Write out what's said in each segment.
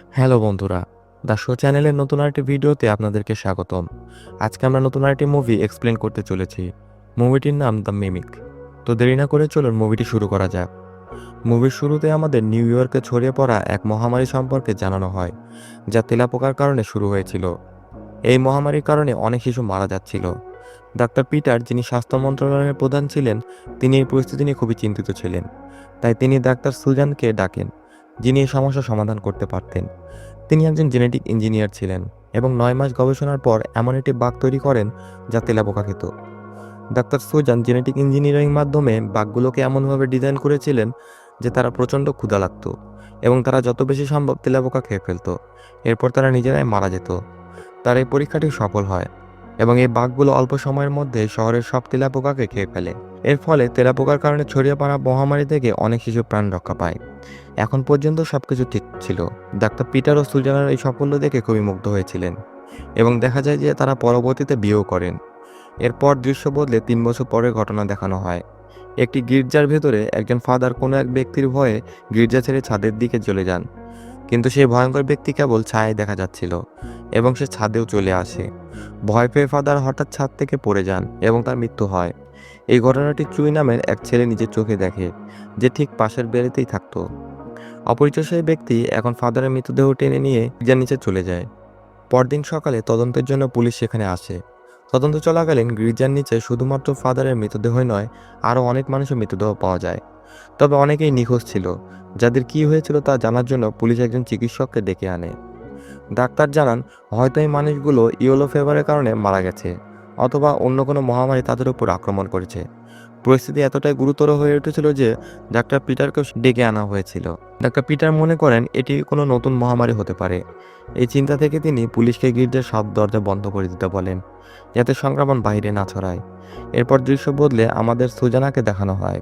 Hello বন্ধুরা, the show চ্যানেলের নতুন আরেকটি ভিডিওতে আপনাদেরকে স্বাগতম। আজকে আমরা নতুন আরেকটি মুভি এক্সপ্লেন করতে চলেছি। মুভিটির নাম দ্য মিমিক। তো দেরি না করে চলুন মুভিটি শুরু করা যাক। মুভির শুরুতে আমাদের নিউ ইয়র্কে ছড়িয়ে পড়া এক মহামারী সম্পর্কে জানানো হয়, যা তেলাপোকার কারণে শুরু হয়েছিল। এই মহামারীর কারণে অনেক শিশু মারা যাচ্ছিল। ডাক্তার পিটার, যিনি স্বাস্থ্য মন্ত্রণালয়ের প্রধান ছিলেন, তিনি এই পরিস্থিতি নিয়ে খুবই চিন্তিত ছিলেন। তাই তিনি ডাক্তার সুজানকে ডাকেন, যিনি এই সমস্যার সমাধান করতে পারতেন। তিনি একজন জেনেটিক ইঞ্জিনিয়ার ছিলেন এবং ৯ মাস গবেষণার পর এমন একটি বাগ তৈরি করেন যা তেলাপোকা খেত। ডাক্তার সুজান জেনেটিক ইঞ্জিনিয়ারিং মাধ্যমে বাঘগুলোকে এমনভাবে ডিজাইন করেছিলেন যে তারা প্রচণ্ড ক্ষুধা লাগত এবং তারা যত বেশি সম্ভব তেলাপোকা খেয়ে ফেলত। এরপর তারা নিজেরাই মারা যেত। তার এই পরীক্ষাটি সফল হয় এবং এই বাঘগুলো অল্প সময়ের মধ্যে শহরের সব তেলাপোকাকে খেয়ে ফেলে। এর ফলে তেলাপোকার কারণে ছড়িয়ে পড়া মহামারী থেকে অনেক শিশু প্রাণ রক্ষা পায়। এখন পর্যন্ত সবকিছু ঠিক ছিল। ডাক্তার পিটার ও সুজানার এই সাফল্য দেখে খুবই মুগ্ধ হয়েছিলেন এবং দেখা যায় যে তারা পরবর্তীতে বিয়েও করেন। এরপর দৃশ্য বদলে ৩ বছর পরের ঘটনা দেখানো হয়। একটি গির্জার ভেতরে একজন ফাদার কোনো এক ব্যক্তির ভয়ে গির্জা ছেড়ে ছাদের দিকে চলে যান, কিন্তু সেই ভয়ঙ্কর ব্যক্তি কেবল ছায়ায় দেখা যাচ্ছিল এবং সে ছাদেও চলে আসে। ভয় পেয়ে ফাদার হঠাৎ ছাদ থেকে পড়ে যান এবং তার মৃত্যু হয়। এই ঘটনাটি চুই নামের এক ছেলে নিজের চোখে দেখে, যে ঠিক পাশের বেড়েতেই থাকতো। অপরিচিত সেই ব্যক্তি এখন ফাদারের মৃতদেহ টেনে নিয়ে গির্জার নিচে চলে যায়। পরদিন সকালে তদন্তের জন্য পুলিশ সেখানে আসে। তদন্ত চলাকালীন গির্জার নিচে শুধুমাত্র ফাদারের মৃতদেহই নয়, আরও অনেক মানুষের মৃতদেহ পাওয়া যায়। তবে অনেকেই নিখোঁজ ছিল। যাদের কি হয়েছিল তা জানার জন্য পুলিশ একজন চিকিৎসককে ডেকে আনে। ডাক্তার জানান, হয়তো এই মানুষগুলো ইয়েলো ফিভারের কারণে মারা গেছে, অথবা অন্য কোনো মহামারী তাদের উপর আক্রমণ করেছে। পরিস্থিতি এতটাই গুরুতর হয়ে উঠেছিল যে ডাক্তার পিটারকেও ডেকে আনা হয়েছিল। ডাক্তার পিটার মনে করেন এটি কোনো নতুন মহামারী হতে পারে। এই চিন্তা থেকে তিনি পুলিশকে গির্জার সব দরজা বন্ধ করে দিতে বলেন, যাতে সংক্রমণ বাইরে না ছড়ায়। এরপর দৃশ্য বদলে আমাদের সুজানাকে দেখানো হয়।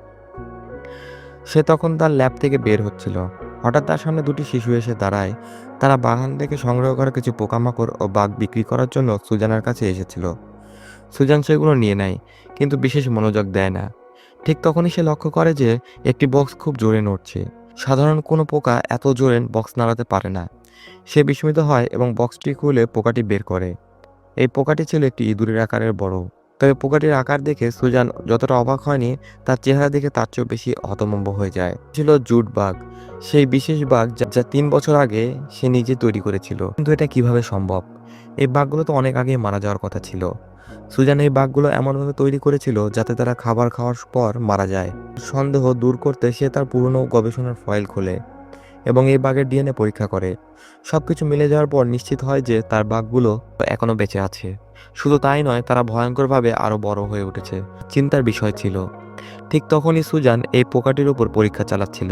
সে তখন তার ল্যাব থেকে বের হচ্ছিল। হঠাৎ তার সামনে দুটি শিশু এসে দাঁড়ায়। তারা বাগান থেকে সংগ্রহ করা কিছু পোকামাকড় ও বাঘ বিক্রি করার জন্য সুজানার কাছে এসেছিল। সুজান সেগুলো নিয়ে নেয়, কিন্তু বিশেষ মনোযোগ দেয় না। ঠিক তখনই সে লক্ষ্য করে যে একটি বক্স খুব জোরে নড়ছে। সাধারণ কোনো পোকা এত জোরে বক্স নাড়াতে পারে না। সে বিস্মিত হয় এবং বক্সটি খুলে পোকাটি বের করে। এই পোকাটি ছিল একটি ইঁদুরের আকারের বড়। তবে পোকাটির আকার দেখে সুজান যতটা অবাক হয়নি, তার চেহারা দেখে তার চেয়েও বেশি হতভম্ব হয়ে যায়। ছিল জুট বাগ, সেই বিশেষ বাঘ যা ৩ বছর আগে সে নিজে তৈরি করেছিল। কিন্তু এটা কিভাবে সম্ভব? এই বাঘগুলো তো অনেক আগে মারা যাওয়ার কথা ছিল। সুজান এই বাঘগুলো এমনভাবে তৈরি করেছিল যাতে তারা খাবার খাওয়ার পর মারা যায়। সন্দেহ দূর করতে সে তার পুরনো গবেষণার ফাইল খোলে এবং এই বাঘের ডিএনএ পরীক্ষা করে। সবকিছু মিলে যাওয়ার পর নিশ্চিত হয় যে তার বাঘগুলো এখনো বেঁচে আছে। শুধু তাই নয়, তারা ভয়ঙ্করভাবে আরো বড় হয়ে উঠেছে। চিন্তার বিষয় ছিল। ঠিক তখনই সুজান এই পোকাটির উপর পরীক্ষা চালাচ্ছিল।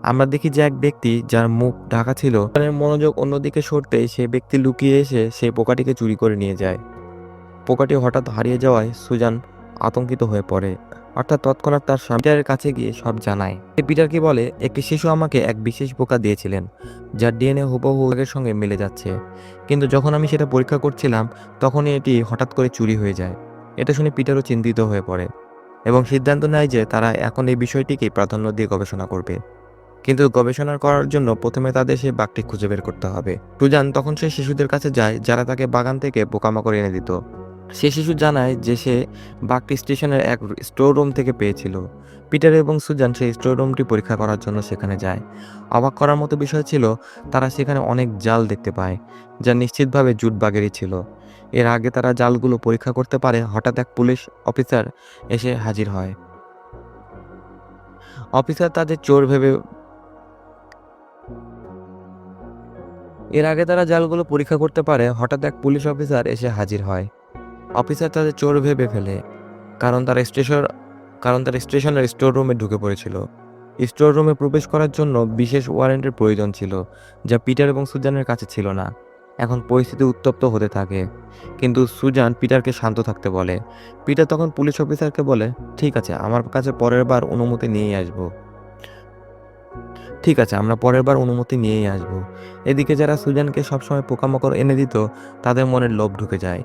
আমরা দেখি যে এক ব্যক্তি যার মুখ ঢাকা ছিল, তার মনোযোগ অন্যদিকে সরতেই সেই ব্যক্তি লুকিয়ে এসে সেই পোকাটিকে চুরি করে নিয়ে যায়। পোকাটি হঠাৎ হারিয়ে যাওয়ায় সুজান আতঙ্কিত হয়ে পড়ে, অর্থাৎ তৎক্ষণাৎ তার স্বামী পিটারের কাছে গিয়ে সব জানায়। পিটারকে বলে, একটি শিশু আমাকে এক বিশেষ পোকা দিয়েছিলেন যার ডিএনএ হুবহু আগের সঙ্গে মিলে যাচ্ছে, কিন্তু যখন আমি সেটা পরীক্ষা করছিলাম তখনই এটি হঠাৎ করে চুরি হয়ে যায়। এটা শুনে পিটারও চিন্তিত হয়ে পড়ে এবং সিদ্ধান্ত নেয় যে তারা এখন এই বিষয়টিকেই প্রাধান্য দিয়ে গবেষণা করবে। কিন্তু গবেষণা করার জন্য প্রথমে তাদের সেই বাঘটি খুঁজে বের করতে হবে। সুজান তখন সেই শিশুদের কাছে যায় যারা তাকে বাগান থেকে পোকামাকড় এনে দিত। সে শিশু জানায় যে সে বাঘটি স্টেশনের এক স্টোর রুম থেকে পেয়েছিল। পিটার এবং সুজান সেই স্টোর রুমটি পরীক্ষা করার জন্য সেখানে যায়। অবাক করার মতো বিষয় ছিল, তারা সেখানে অনেক জাল দেখতে পায় যা নিশ্চিতভাবে জুট বাঘেরই ছিল। এর আগে তারা জালগুলো পরীক্ষা করতে পারে, হঠাৎ এক পুলিশ অফিসার এসে হাজির হয়। অফিসার তাদের চোর ভেবে এর আগে তারা জালগুলো পরীক্ষা করতে পারে, হঠাৎ এক পুলিশ অফিসার এসে হাজির হয়। অফিসার তাদের চোর ভেবে ফেলে, কারণ তারা স্টেশনের স্টোর রুমে ঢুকে পড়েছিল। স্টোর রুমে প্রবেশ করার জন্য বিশেষ ওয়ারেন্টের প্রয়োজন ছিল, যা পিটার এবং সুজানের কাছে ছিল না। এখন পরিস্থিতি উত্তপ্ত হতে থাকে, কিন্তু সুজান পিটারকে শান্ত থাকতে বলে। পিটার তখন পুলিশ অফিসারকে বলে, ঠিক আছে, আমার কাছে পরের বার অনুমতি নিয়েই আসবো। ঠিক আছে, আমরা পরের বার অনুমতি নিয়েই আসবো। এদিকে যারা সুজানকে সবসময় পোকামাকড় এনে দিত, তাদের মনে লোভ ঢুকে যায়।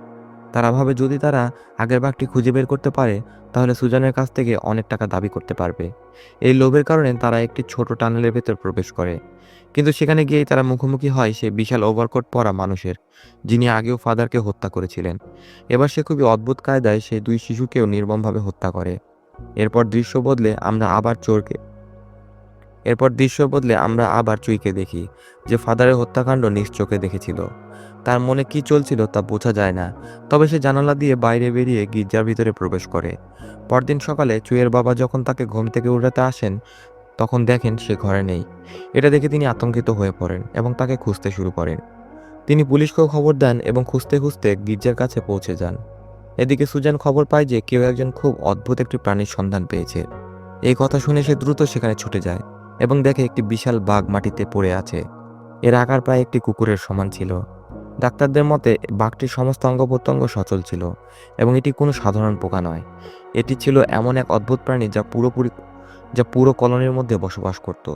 তারা ভাবে যদি তারা আগের বাঘটি খুঁজে বের করতে পারে তাহলে সুজানের কাছ থেকে অনেক টাকা দাবি করতে পারবে। এই লোভের কারণে তারা একটি ছোট টানেলের ভেতর প্রবেশ করে, কিন্তু সেখানে গিয়েই তারা মুখোমুখি হয় সেই বিশাল ওভারকোট পরা মানুষের, যিনি আগেও ফাদারকে হত্যা করেছিলেন। এবার সে খুবই অদ্ভুত কায়দায় সেই দুই শিশুকেও নির্মমভাবে হত্যা করে। এরপর দৃশ্য বদলে আমরা আবার চুইকে দেখি, যে ফাদারের হত্যাকাণ্ড নিজ চোখে দেখেছিল। তার মনে কি চলছিল তা বোঝা যায় না, তবে সে জানালা দিয়ে বাইরে বেরিয়ে গির্জার ভিতরে প্রবেশ করে। পরদিন সকালে চুইয়ের বাবা যখন তাকে ঘুম থেকে উঠাতে আসেন, তখন দেখেন সে ঘরে নেই। এটা দেখে তিনি আতঙ্কিত হয়ে পড়েন এবং তাকে খুঁজতে শুরু করেন। তিনি পুলিশকেও খবর দেন এবং খুঁজতে খুঁজতে গির্জার কাছে পৌঁছে যান। এদিকে সুজান খবর পায় যে কেউ একজন খুব অদ্ভুত একটি প্রাণীর সন্ধান পেয়েছে। এই কথা শুনে সে দ্রুত সেখানে ছুটে যায় এবং দেখে একটি বিশাল বাঘ মাটিতে পড়ে আছে। এর আকার প্রায় একটি কুকুরের সমান ছিল। ডাক্তারদের মতে বাঘটির সমস্ত অঙ্গ প্রত্যঙ্গ সচল ছিল এবং এটি কোনো সাধারণ পোকা নয়। এটি ছিল এমন এক অদ্ভুত প্রাণী যা পুরো কলোনির মধ্যে বসবাস করত।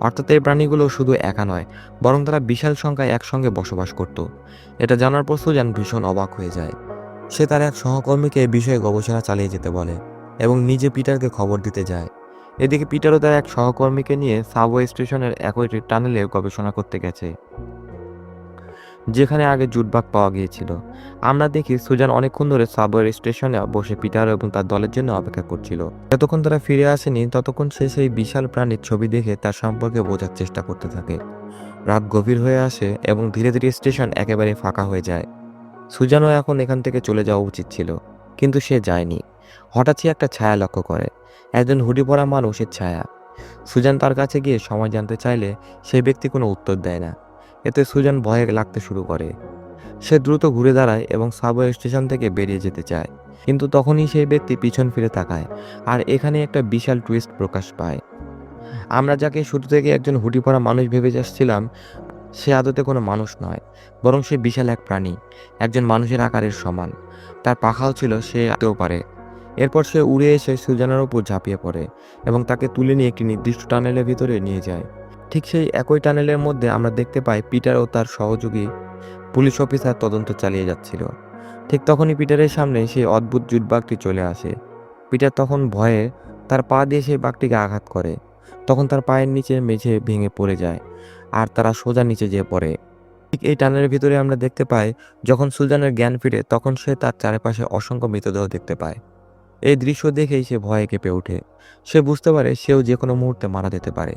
অর্থাৎ এই প্রাণীগুলো শুধু একা নয়, বরং তারা বিশাল সংখ্যায় একসঙ্গে বসবাস করত। এটা জানার পর সুজান ভীষণ অবাক হয়ে যায়। সে তার এক সহকর্মীকে এই বিষয়ে গবেষণা চালিয়ে যেতে বলে এবং নিজে পিটারকে খবর দিতে যায়। এদিকে পিটারও তার এক সহকর্মীকে নিয়ে সাবওয়ে স্টেশনের একই টানেলে গবেষণা করতে গেছে, যেখানে আগে জুটবাগ পাওয়া গিয়েছিল। আমরা দেখি সুজান অনেকক্ষণ ধরে সাবওয়ে স্টেশনে বসে পিটার এবং তার দলের জন্য অপেক্ষা করছিল। যতক্ষণ তারা ফিরে আসেনি ততক্ষণ সে সেই বিশাল প্রাণীর ছবি দেখে তার সম্পর্কে বোঝার চেষ্টা করতে থাকে। রাত গভীর হয়ে আসে এবং ধীরে ধীরে স্টেশন একেবারে ফাঁকা হয়ে যায়। সুজানও এখন এখান থেকে চলে যাওয়া উচিত ছিল, কিন্তু সে যায়নি। হঠাৎ সে একটা ছায়া লক্ষ্য করে, একজন হুডি পরা মানুষের ছায়া। সুজান তার কাছে গিয়ে সময় জানতে চাইলে সেই ব্যক্তি কোনো উত্তর দেয় না। এতে সুজান ভয়ে লাগতে শুরু করে। সে দ্রুত ঘুরে দাঁড়ায় এবং সাবওয়ে স্টেশন থেকে বেরিয়ে যেতে চায়, কিন্তু তখনই সেই ব্যক্তি পিছন ফিরে তাকায়। আর এখানে একটা বিশাল টুইস্ট প্রকাশ পায়। আমরা যাকে শুরু থেকে একজন হুডি পরা মানুষ ভেবে যাচ্ছিলাম, সে আদতে কোনো মানুষ নয়, বরং সে বিশাল এক প্রাণী, একজন মানুষের আকারের সমান। তার পাখাও ছিল, সে আতেও পারে। এরপর সে উড়ে এসে সুজানের উপর ঝাঁপিয়ে পড়ে এবং তাকে তুলে নিয়ে একটি নির্দিষ্ট টানেলের ভিতরে নিয়ে যায়। ঠিক সেই একই টানেলের মধ্যে আমরা দেখতে পাই পিটার ও তার সহযোগী পুলিশ অফিসার তদন্ত চালিয়ে যাচ্ছিল। ঠিক তখনই পিটারের সামনে সেই অদ্ভুত জুটবাঘটি চলে আসে। পিটার তখন ভয়ে তার পা দিয়ে সেই বাঘটিকে আঘাত করে। তখন তার পায়ের নিচে মেঝে ভেঙে পড়ে যায় আর তারা সোজা নিচে যেয়ে পড়ে। ঠিক এই টানেলের ভিতরে আমরা দেখতে পাই যখন সুজানের জ্ঞান ফিরে তখন সে তার চারপাশে অসংখ্য মৃতদেহ দেখতে পায়। এই দৃশ্য দেখেই সে ভয়ে কেঁপে ওঠে। সে বুঝতে পারে সেও যে কোনো মুহূর্তে মারা যেতে পারে।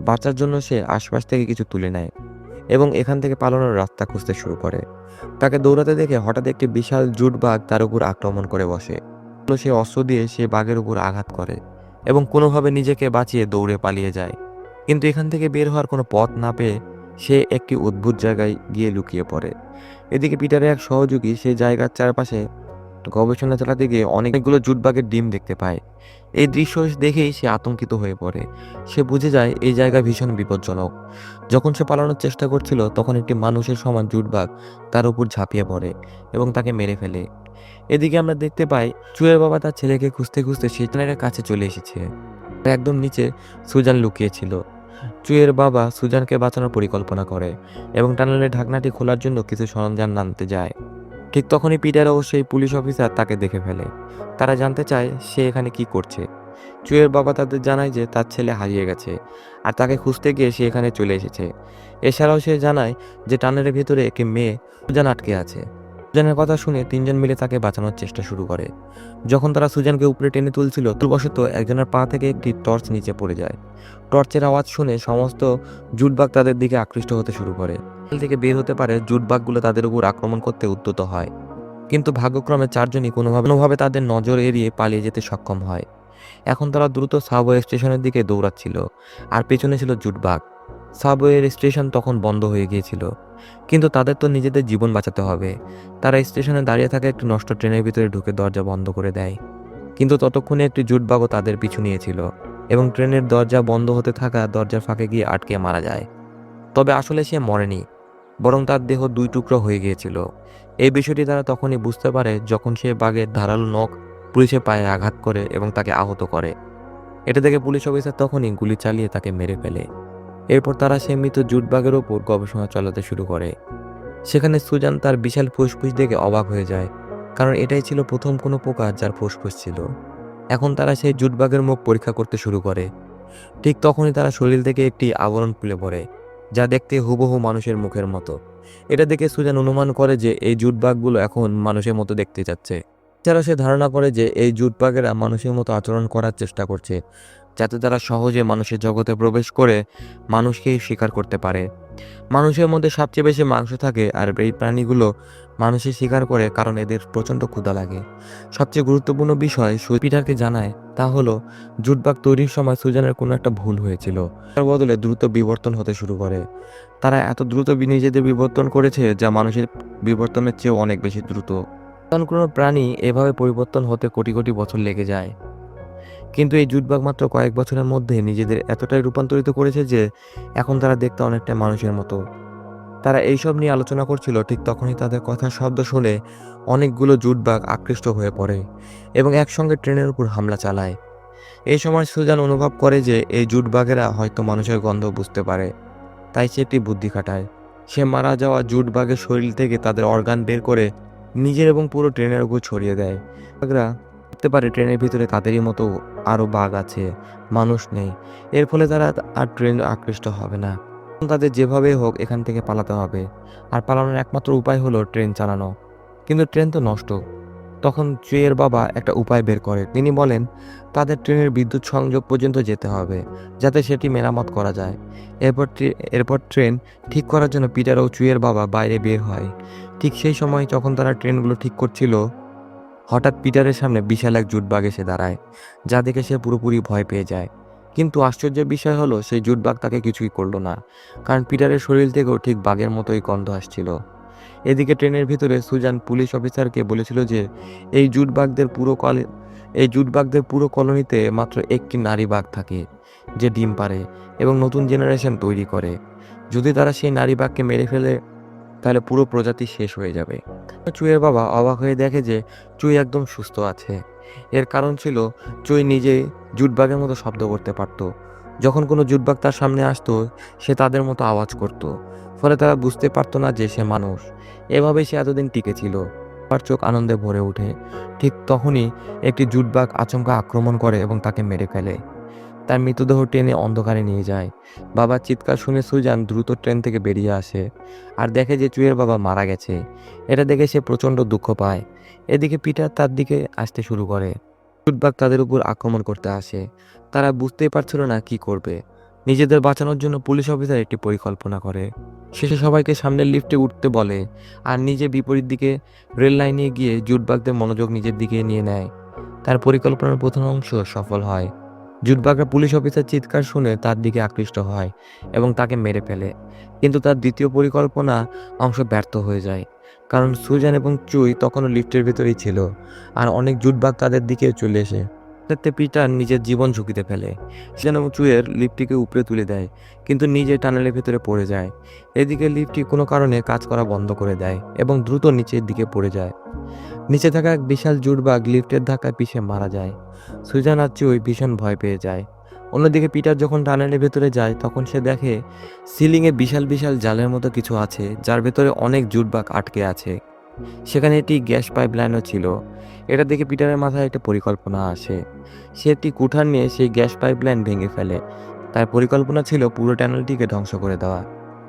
বাঁচার জন্য সে আশপাশ থেকে কিছু তুলে নেয় এবং এখান থেকে পালানোর রাস্তা খুঁজতে শুরু করে। তাকে দৌড়াতে দেখে হঠাৎ একটি বিশাল জুট বাঘ তার উপর আক্রমণ করে বসে। সে অস্ত্র দিয়ে সে বাঘের উপর আঘাত করে এবং কোনোভাবে নিজেকে বাঁচিয়ে দৌড়ে পালিয়ে যায়। কিন্তু এখান থেকে বের হওয়ার কোনো পথ না পেয়ে সে একটি অদ্ভুত জায়গায় গিয়ে লুকিয়ে পড়ে। এদিকে পিটারের এক সহযোগী সেই জায়গার চারপাশে গবেষণা চালাতে গিয়ে অনেকগুলো জুটবাঘের ডিম দেখতে পায়। এই দৃশ্য দেখেই সে আতঙ্কিত হয়ে পড়ে। সে বুঝে যায় এই জায়গা ভীষণ বিপজ্জনক। যখন সে পালানোর চেষ্টা করছিল তখন একটি মানুষের সমান জুটবাঘ তার উপর ঝাঁপিয়ে পড়ে এবং তাকে মেরে ফেলে। এদিকে আমরা দেখতে পাই চুয়ের বাবা তার ছেলেকে খুঁজতে খুঁজতে সেটানের কাছে চলে এসেছে। একদম নিচে সুজান লুকিয়েছিল। চুয়ের বাবা সুজানকে বাঁচানোর পরিকল্পনা করে এবং টানেলের ঢাকনাটি খোলার জন্য কিছু সরঞ্জাম আনতে যায়। ঠিক তখনই পিটার ও সেই পুলিশ অফিসার তাকে দেখে ফেলে। তারা জানতে চায় সে এখানে কি করছে। চুয়ের বাবা তাদের জানায় যে তার ছেলে হারিয়ে গেছে আর তাকে খুঁজতে গিয়ে সে এখানে চলে এসেছে। এছাড়াও সে জানায় যে টানেলের ভিতরে একটি মেয়ে সুজান আটকে আছে। সুজানের কথা শুনে তিনজন মিলে তাকে বাঁচানোর চেষ্টা শুরু করে। যখন তারা সুজানকে উপরে টেনে তুলছিল ভুলবশত একজনের পা থেকে একটি টর্চ নিচে পড়ে যায়। টর্চের আওয়াজ শুনে সমস্ত জুটবাঘ তাদের দিকে আকৃষ্ট হতে শুরু করে। থেকে বের হতে পারে জুটবাঘগুলো তাদের উপর আক্রমণ করতে উদ্যত হয়, কিন্তু ভাগ্যক্রমে চারজনই কোনোভাবে তাদের নজর এড়িয়ে পালিয়ে যেতে সক্ষম হয়। এখন তারা দ্রুত সাবওয়ে স্টেশনের দিকে দৌড়াচ্ছিল আর পেছনে ছিল জুটবাঘ। সাবওয়ের স্টেশন তখন বন্ধ হয়ে গিয়েছিল, কিন্তু তাদের তো নিজেদের জীবন বাঁচাতে হবে। তারা স্টেশনে দাঁড়িয়ে থাকা একটি নষ্ট ট্রেনের ভিতরে ঢুকে দরজা বন্ধ করে দেয়, কিন্তু ততক্ষণে একটি জুটবাঘও তাদের পিছু নিয়েছিল এবং ট্রেনের দরজা বন্ধ হতে থাকা দরজার ফাঁকে গিয়ে আটকে মারা যায়। তবে আসলে সে মরেনি, বরং তার দেহ দুই টুকরো হয়ে গিয়েছিল। এই বিষয়টি তারা তখনই বুঝতে পারে যখন সে বাঘের ধারালো নখ পুলিশের পায়ে আঘাত করে এবং তাকে আহত করে। এটা দেখে পুলিশ অফিসার তখনই গুলি চালিয়ে তাকে মেরে ফেলে। এরপর তারা সে মৃত জুটবাঘের ওপর গবেষণা চালাতে শুরু করে। সেখানে সুজান তার বিশাল ফুসফুস দেখে অবাক হয়ে যায় কারণ এটাই ছিল প্রথম কোনো পোকা যার ফুসফুস ছিল। এখন তারা সেই জুটবাগের মুখ পরীক্ষা করতে শুরু করে। ঠিক তখনই তারা শরীর থেকে একটি আবরণ খুলে পড়ে, যা দেখতে হুবহু মানুষের মুখের মতো। এটা দেখে সুজান অনুমান করে যে এই জুটবাগগুলো এখন মানুষের মতো দেখতে যাচ্ছে। এছাড়া সে ধারণা করে যে এই জুটবাগেরা মানুষের মতো আচরণ করার চেষ্টা করছে, যাতে তারা সহজে মানুষের জগতে প্রবেশ করে মানুষকেই শিকার করতে পারে। মানুষের মধ্যে সবচেয়ে বেশি মাংস থাকে, আর এই প্রাণীগুলো মানুষের শিকার করে কারণ এদের প্রচণ্ড ক্ষুধা লাগে। সবচেয়ে গুরুত্বপূর্ণ বিষয় পিটারকে জানায় তা হলো জুটবাগ তৈরির সময় সুজানের কোনো একটা ভুল হয়েছিল। তার বদলে দ্রুত বিবর্তন হতে শুরু করে। তারা এত দ্রুত নিজেদের বিবর্তন করেছে যা মানুষের বিবর্তনের চেয়েও অনেক বেশি দ্রুত। কারণ কোনো প্রাণী এভাবে পরিবর্তন হতে কোটি কোটি বছর লেগে যায়, কিন্তু এই জুটবাগ মাত্র কয়েক বছরের মধ্যে নিজেদের এতটাই রূপান্তরিত করেছে যে এখন তারা দেখতে অনেকটা মানুষের মতো। তারা এইসব নিয়ে আলোচনা করছিল, ঠিক তখনই তাদের কথার শব্দ শুনে অনেকগুলো জুটবাগ আকৃষ্ট হয়ে পড়ে এবং একসঙ্গে ট্রেনের উপর হামলা চালায়। এই সময় সুজান অনুভব করে যে এই জুটবাগেরা হয়তো মানুষের গন্ধ বুঝতে পারে, তাই সে একটি বুদ্ধি খাটায়। সে মারা যাওয়া জুটবাগের শরীর থেকে তাদের অর্গান বের করে নিজের এবং পুরো ট্রেনের উপর ছড়িয়ে দেয়। বাঘরা বুঝতে পারে ট্রেনের ভিতরে তাদেরই মতো আরও বাঘ আছে, মানুষ নেই। এর ফলে তারা আর ট্রেন আকৃষ্ট হবে না। তাদের যেভাবে হোক এখান থেকে পালাতে হবে, আর পালানোর একমাত্র উপায় হলো ট্রেন চালানো। কিন্তু ট্রেন তো নষ্ট। তখন চুইয়ের বাবা একটা উপায় বের করে। তিনি বলেন তাদের ট্রেনের বিদ্যুৎ সংযোগ পর্যন্ত যেতে হবে, যাতে সেটি মেরামত করা যায়। এরপর ট্রেন ঠিক করার জন্য পিটার ও চুইয়ের বাবা বাইরে বের হয়। ঠিক সেই সময় যখন তারা ট্রেনগুলো ঠিক করছিল, হঠাৎ পিটারের সামনে বিশাল এক জুটবাগ এসে দাঁড়ায়, যা দেখে সে পুরোপুরি ভয় পেয়ে যায়। কিন্তু আশ্চর্যের বিষয় হলো সেই জুটবাগ তাকে কিছুই করলো না, কারণ পিটারের শরীর থেকেও ঠিক বাঘের মতোই গন্ধ আসছিল। এদিকে ট্রেনের ভিতরে সুজান পুলিশ অফিসারকে বলেছিল যে এই জুটবাগদের পুরো কলোনিতে মাত্র একটি নারী বাঘ থাকে, যে ডিম পারে এবং নতুন জেনারেশন তৈরি করে। যদি তারা সেই নারী বাঘকে মেরে ফেলে তাহলে পুরো প্রজাতি শেষ হয়ে যাবে। চুইয়ের বাবা অবাক হয়ে দেখে যে চুই একদম সুস্থ আছে। এর কারণ ছিল চুই নিজেই জুটবাগের মতো শব্দ করতে পারত। যখন কোনো জুটবাগ তার সামনে আসতো, সে তাদের মতো আওয়াজ করত, ফলে তারা বুঝতে পারতো না যে সে মানুষ। এভাবেই সে এতদিন টিকে ছিল। তার চোখ আনন্দে ভরে ওঠে। ঠিক তখনই একটি জুটবাগ আচমকা আক্রমণ করে এবং তাকে মেরে ফেলে। তার মৃতদেহ টেনে অন্ধকারে নিয়ে যায়। বাবার চিৎকার শুনে সুজান দ্রুত ট্রেন থেকে বেরিয়ে আসে আর দেখে যে চুইয়ের বাবা মারা গেছে। এটা দেখে সে প্রচণ্ড দুঃখ পায়। এদিকে পিটার তার দিকে আসতে শুরু করে। জুটবাগ তাদের উপর আক্রমণ করতে আসে। তারা বুঝতেই পারছিল না কি করবে। নিজেদের বাঁচানোর জন্য পুলিশ অফিসার একটি পরিকল্পনা করে। শেষে সবাইকে সামনের লিফটে উঠতে বলে আর নিজে বিপরীত দিকে রেল লাইনে গিয়ে জুটবাগদের মনোযোগ নিজের দিকে নিয়ে নেয়। তার পরিকল্পনার প্রথম অংশ সফল হয়। জুটবাগরা পুলিশ অফিসার চিৎকার শুনে তার দিকে আকৃষ্ট হয় এবং তাকে মেরে ফেলে। কিন্তু তার দ্বিতীয় পরিকল্পনা অংশ ব্যর্থ হয়ে যায়, কারণ সুজান এবং চুই তখনও লিফটের ভেতরেই ছিল আর অনেক জুটবাগ তাদের দিকে চলে এসে দেখতে পিটার নিজের জীবন ঝুঁকিতে ফেলে। সুজান এবং চুইয়ের লিফটটিকে উপরে তুলে দেয়, কিন্তু নিজে টানেলের ভেতরে পড়ে যায়। এদিকে লিফটটি কোনো কারণে কাজ করা বন্ধ করে দেয় এবং দ্রুত নিচের দিকে পড়ে যায়। নিচে থাকা এক বিশাল জুটবাগ লিফটের ধাক্কায় পিষে মারা যায়। সুজান আর চুই ভীষণ ভয় পেয়ে যায়। অন্যদিকে পিটার যখন টানেলের ভেতরে যায়, তখন সে দেখে সিলিংয়ে বিশাল বিশাল জালের মতো কিছু আছে, যার ভেতরে অনেক জুটবাগ আটকে আছে। সেখানে একটি গ্যাস পাইপলাইনও ছিল। এটা দেখে পিটারের মাথায় একটা পরিকল্পনা আসে। সে একটি কুঠার নিয়ে সেই গ্যাস পাইপলাইন ভেঙে ফেলে। তার পরিকল্পনা ছিল পুরো টানেলটিকে ধ্বংস করে দেওয়া।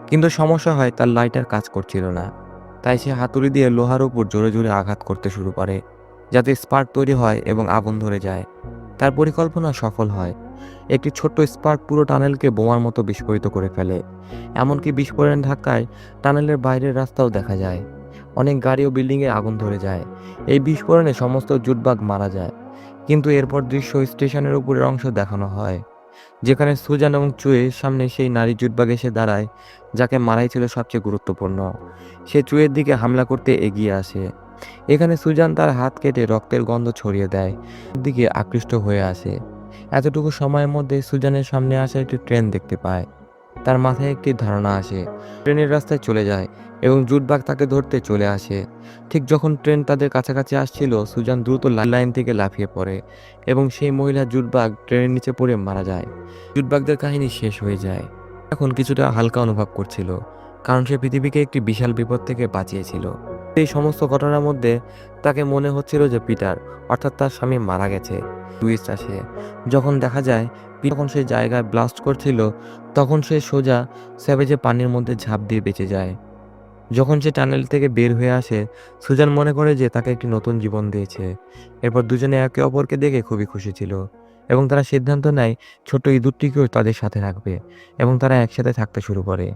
কিন্তু সমস্যা হয় তার লাইটার কাজ করছিল না। তাই সে হাতুড়ি দিয়ে লোহার উপর জোরে জোরে আঘাত করতে শুরু করে, যাতে স্পার্ক তৈরি হয় এবং আগুন ধরে যায়। তার পরিকল্পনা সফল হয়। একটি ছোট্ট স্পার্ক পুরো টানেলকে বোমার মতো বিস্ফোরিত করে ফেলে। এমনকি বিস্ফোরণের ধাক্কায় টানেলের বাইরের রাস্তাও দেখা যায়। অনেক গাড়ি ও বিল্ডিংয়ে আগুন ধরে যায়। এই বিস্ফোরণে সমস্ত জুটবাগ মারা যায়। কিন্তু এরপর দৃশ্য স্টেশনের উপরের অংশ দেখানো হয়, যেখানে সুজান এবং চুইয়ের সামনে সেই নারী জুটবাগ এসে দাঁড়ায়, যাকে মারাই ছিল সবচেয়ে গুরুত্বপূর্ণ। সে চুইয়ের দিকে হামলা করতে এগিয়ে আসে। এখানে সুজান তার হাত কেটে রক্তের গন্ধ ছড়িয়ে দেয়, দিকে আকৃষ্ট হয়ে আসে। এতটুকু সময়ের মধ্যে সুজানের সামনে আসা একটি ট্রেন দেখতে পায়। তার মাথায় একটি ধারণা আসে। ট্রেনের রাস্তায় চলে যায় এবং জুটবাগ তাকে ধরতে চলে আসে। ঠিক যখন ট্রেন তাদের কাছাকাছি আসছিল, সুজান দ্রুত লাইন থেকে লাফিয়ে পড়ে এবং সেই মহিলা জুটবাগ ট্রেনের নিচে পড়ে মারা যায়। জুটবাগদের কাহিনী শেষ হয়ে যায়। এখন কিছুটা হালকা অনুভব করছিল, কারণ সে পৃথিবীকে একটি বিশাল বিপদ থেকে বাঁচিয়েছিল। এই সমস্ত ঘটনার মধ্যে তাকে মনে হচ্ছিল যে পিটার অর্থাৎ তার স্বামী মারা গেছে। টুইস্ট আসে যখন দেখা যায় যখন সে জায়গায় ব্লাস্ট করছিল, তখন সে সোজা স্যাভেজে পানির মধ্যে ঝাঁপ দিয়ে বেঁচে যায়। যখন সে টানেল থেকে বের হয়ে আসে, সুজান মনে করে যে তাকে একটি নতুন জীবন দিয়েছে। এরপর দুজনে একে অপরকে দেখে খুবই খুশি ছিল এবং তারা সিদ্ধান্ত নেয় ছোট ইঁদুরটিকেও তাদের সাথে রাখবে এবং তারা একসাথে থাকতে শুরু করে।